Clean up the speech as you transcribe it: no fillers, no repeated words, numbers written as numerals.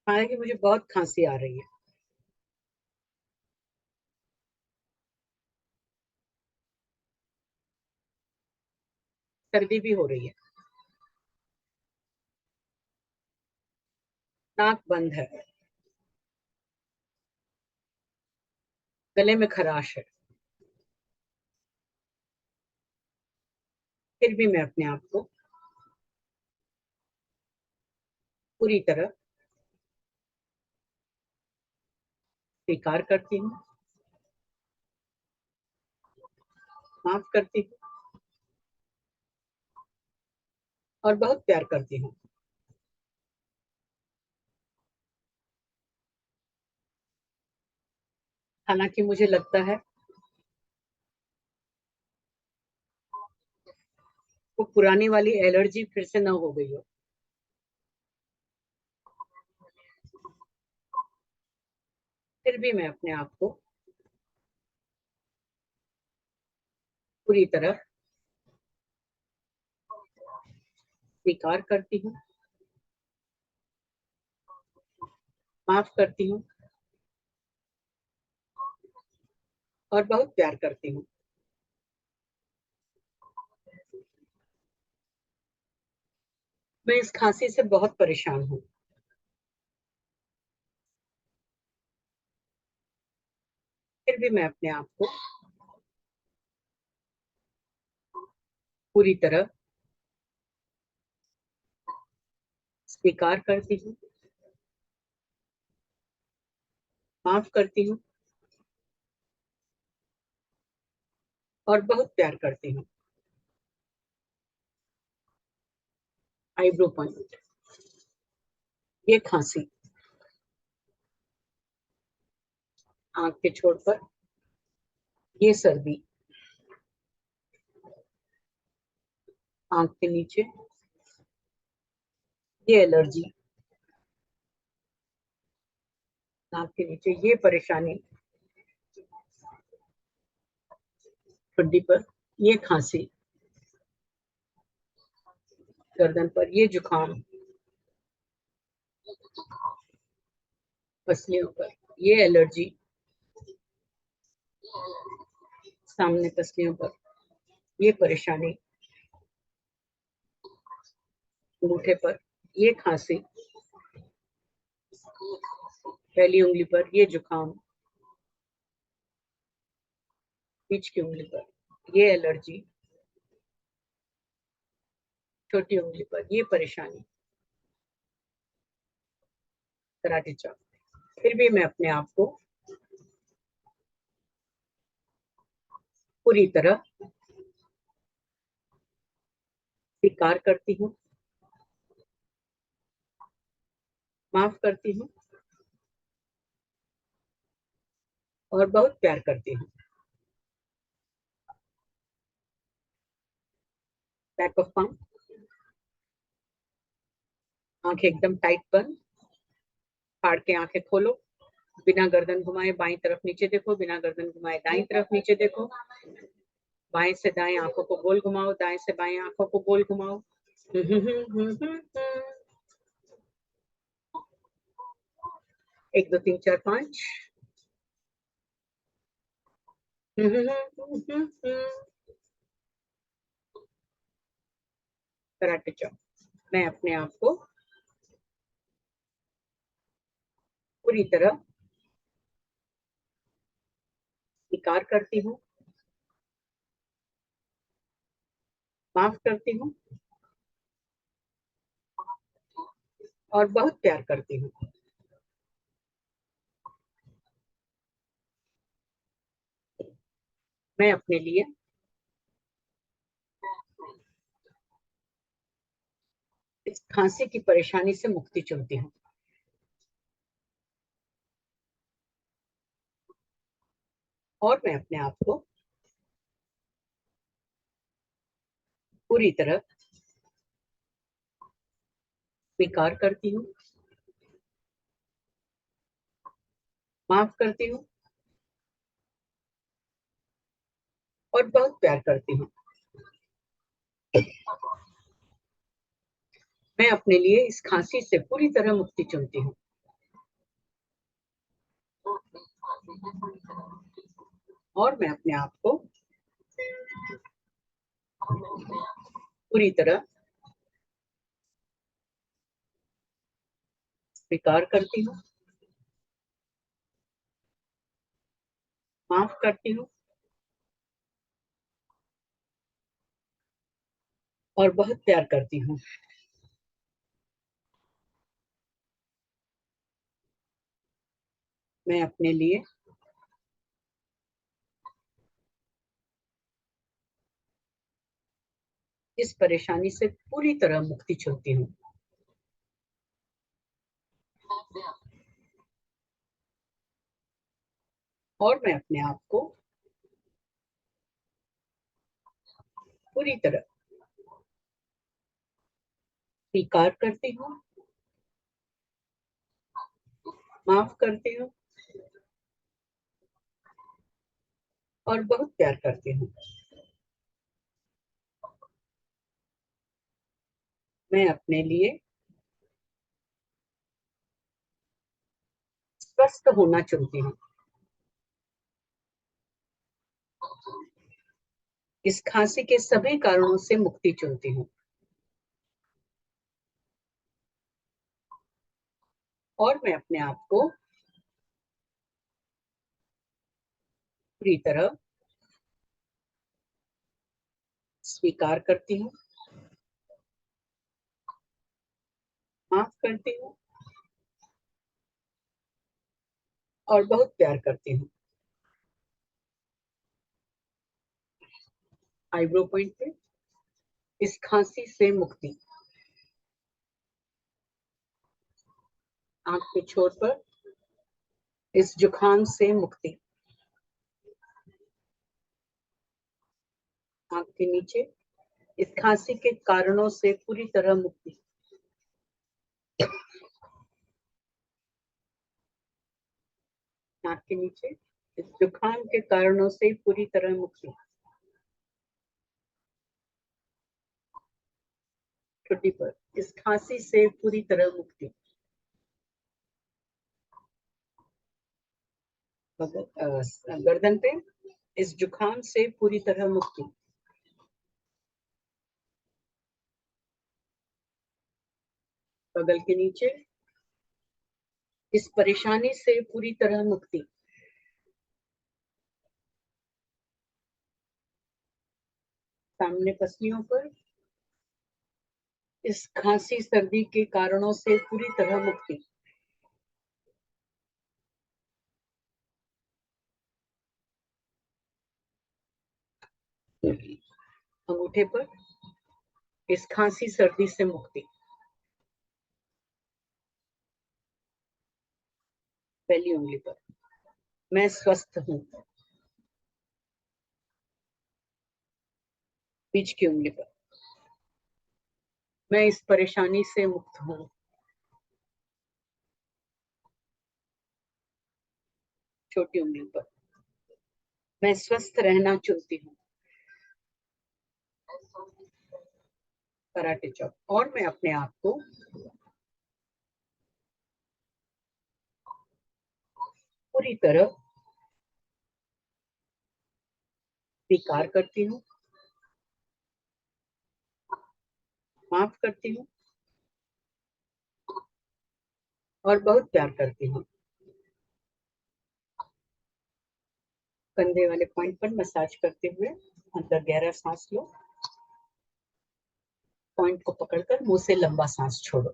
हालांकि मुझे बहुत खांसी आ रही है। सर्दी भी हो रही है। नाक बंद है। गले में खराश है। फिर भी मैं अपने आप को पूरी तरह स्वीकार करती हूँ, माफ करती हूँ और बहुत प्यार करती हूँ। हालांकि मुझे लगता है वो पुरानी वाली एलर्जी फिर से न हो गई हो। फिर भी मैं अपने आप को पूरी तरह स्वीकार करती हूँ, माफ करती हूँ और बहुत प्यार करती हूँ। मैं इस खांसी से बहुत परेशान हूँ। फिर भी मैं अपने आप को पूरी तरह स्वीकार करती हूँ, माफ करती हूँ और बहुत प्यार करती हूँ। आईब्रो पॉइंट, ये खांसी, आंख के छोर पर ये सर्दी, आंख के नीचे ये एलर्जी, नाक के नीचे ये परेशानी, ठंडी पर ये खांसी, गर्दन पर ये जुकाम, पसलियों पर ये एलर्जी, सामने पसलियों पर ये परेशानी, अंगूठे पर ये खांसी, पहली उंगली पर ये जुकाम, बीच की उंगली पर ये एलर्जी, छोटी उंगली पर ये परेशानी, कराटे चौक। फिर भी मैं अपने आप को पूरी तरह स्वीकार करती हूँ, माफ करती हूँ और बहुत प्यार करती हूँ। बैक ऑफ पाम, आंखें एकदम टाइट बंद, फाड़ के आंखें खोलो, बिना गर्दन घुमाए बाईं तरफ नीचे देखो, बिना गर्दन घुमाए दाईं तरफ नीचे देखो, बाएं से दाएं आंखों को गोल घुमाओ, दाएं से बाएं आंखों को गोल घुमाओ। 1 2 3 4 5। कराटे चौक। मैं अपने आप को पूरी तरह स्वीकार करती हूँ, माफ करती हूँ और बहुत प्यार करती हूँ। मैं अपने लिए इस खांसी की परेशानी से मुक्ति चुनती हूँ और मैं अपने आप को पूरी तरह स्वीकार करती हूँ, माफ करती हूँ और बहुत प्यार करती हूँ। मैं अपने लिए इस खांसी से पूरी तरह मुक्ति चुनती हूँ और मैं अपने आप को पूरी तरह स्वीकार करती हूँ, माफ करती हूँ और बहुत प्यार करती हूँ। मैं अपने लिए इस परेशानी से पूरी तरह मुक्ति चाहती हूँ। और मैं अपने आप को पूरी तरह स्वीकार करती हूँ, माफ करती हूँ और बहुत प्यार करती हूँ। मैं अपने लिए स्वस्थ होना चाहती हूँ। इस खांसी के सभी कारणों से मुक्ति चाहती हूँ। और मैं अपने आप को पूरी तरह स्वीकार करती हूँ, माफ करती हूँ और बहुत प्यार करती हूँ। आईब्रो पॉइंट पे इस खांसी से मुक्ति, आंख के छोर पर इस जुकाम से मुक्ति, आंख के नीचे इस खांसी के कारणों से पूरी तरह मुक्ति, नाक के नीचे इस जुकाम के कारणों से पूरी तरह मुक्ति, ठुड्डी पर इस खांसी से पूरी तरह मुक्ति, गर्दन पे इस जुकाम से पूरी तरह मुक्ति, बगल के नीचे इस परेशानी से पूरी तरह मुक्ति, सामने पसलियों पर इस खांसी सर्दी के कारणों से पूरी तरह मुक्ति, अंगूठे पर इस खांसी सर्दी से मुक्ति, पहली उंगली पर मैं स्वस्थ हूँ, बीच की उंगली पर मैं इस परेशानी से मुक्त हूँ, छोटी उंगली पर मैं स्वस्थ रहना चाहती हूँ, कराटे चौक। और मैं अपने आप को पूरी तरह स्वीकार करती हूँ, माफ करती हूँ और बहुत प्यार करती हूँ। कंधे वाले पॉइंट पर मसाज करते हुए अंदर गहरा सांस लो, पॉइंट को पकड़कर मुंह से लंबा सांस छोड़ो।